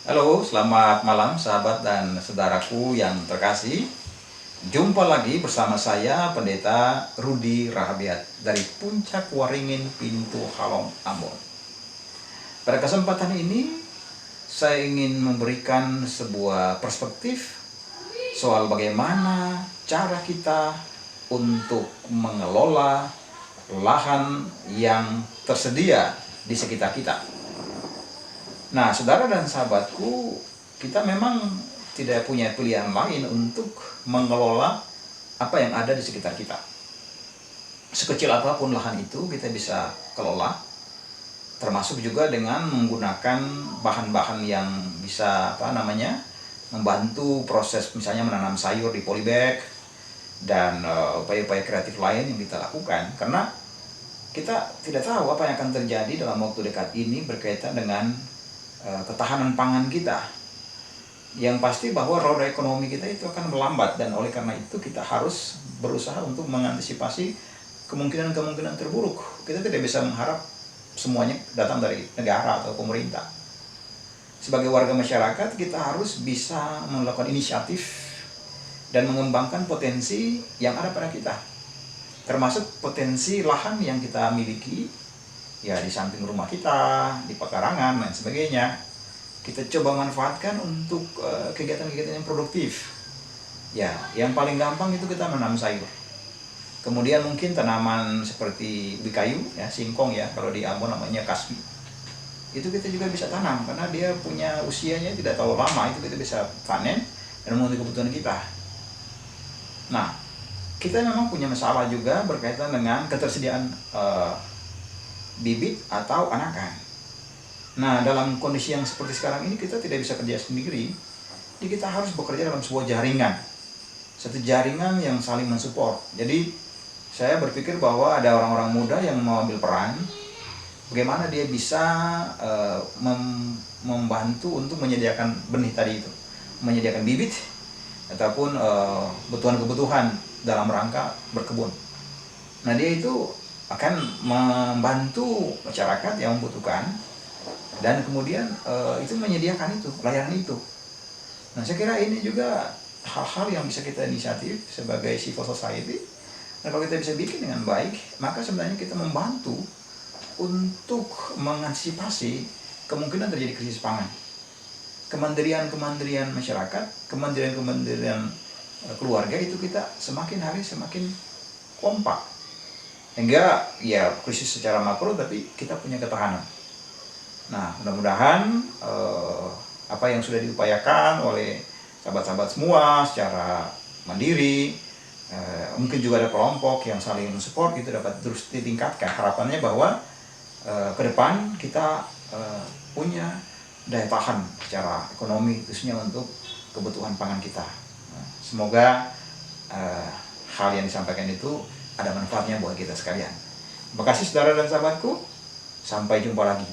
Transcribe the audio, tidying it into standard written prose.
Halo, selamat malam sahabat dan saudaraku yang terkasih. Jumpa lagi bersama saya Pendeta Rudi Rahabiat dari Puncak Waringin, Pintu Halong, Ambon. Pada kesempatan ini saya ingin memberikan sebuah perspektif soal bagaimana cara kita untuk mengelola lahan yang tersedia di sekitar kita. Nah, saudara dan sahabatku, kita memang tidak punya pilihan lain untuk mengelola apa yang ada di sekitar kita. Sekecil apapun lahan itu kita bisa kelola, termasuk juga dengan menggunakan bahan-bahan yang bisa membantu proses misalnya menanam sayur di polybag dan upaya-upaya kreatif lain yang kita lakukan, karena kita tidak tahu apa yang akan terjadi dalam waktu dekat ini berkaitan dengan ketahanan pangan kita. Yang pasti bahwa roda ekonomi kita itu akan melambat, dan oleh karena itu kita harus berusaha untuk mengantisipasi kemungkinan-kemungkinan terburuk. Kita tidak bisa mengharap semuanya datang dari negara atau pemerintah. Sebagai warga masyarakat, kita harus bisa melakukan inisiatif dan mengembangkan potensi yang ada pada kita, termasuk potensi lahan yang kita miliki ya di samping rumah kita, di pekarangan dan sebagainya. Kita coba manfaatkan untuk kegiatan-kegiatan yang produktif. Ya, yang paling gampang itu kita menanam sayur. Kemudian mungkin tanaman seperti ubi kayu, ya, singkong ya, kalau di Ambon namanya kasbi. Itu kita juga bisa tanam karena dia punya usianya tidak terlalu lama, itu kita bisa panen dan memenuhi kebutuhan kita. Nah, kita memang punya masalah juga berkaitan dengan ketersediaan bibit atau anakan. Nah, dalam kondisi yang seperti sekarang ini kita tidak bisa kerja sendiri. Jadi kita harus bekerja dalam sebuah jaringan. Satu jaringan yang saling mensupport. Jadi saya berpikir bahwa ada orang-orang muda yang mau ambil peran, bagaimana dia bisa membantu untuk menyediakan benih tadi itu, menyediakan bibit ataupun kebutuhan-kebutuhan dalam rangka berkebun. Nah, dia itu akan membantu masyarakat yang membutuhkan, dan kemudian itu menyediakan itu, layanan itu. Nah, saya kira ini juga hal-hal yang bisa kita inisiatif sebagai civil society. Dan kalau kita bisa bikin dengan baik, maka sebenarnya kita membantu untuk mengantisipasi kemungkinan terjadi krisis pangan. Kementerian-kementerian masyarakat, kementerian-kementerian keluarga itu kita semakin hari semakin kompak. Hingga ya krisis secara makro, tapi kita punya ketahanan. Nah, mudah-mudahan apa yang sudah diupayakan oleh sahabat-sahabat semua secara mandiri, mungkin juga ada kelompok yang saling mensupport, itu dapat terus ditingkatkan. Harapannya bahwa ke depan kita punya daya tahan secara ekonomi, khususnya untuk kebutuhan pangan kita. Nah, semoga hal yang disampaikan itu ada manfaatnya buat kita sekalian. Terima kasih saudara dan sahabatku. Sampai jumpa lagi.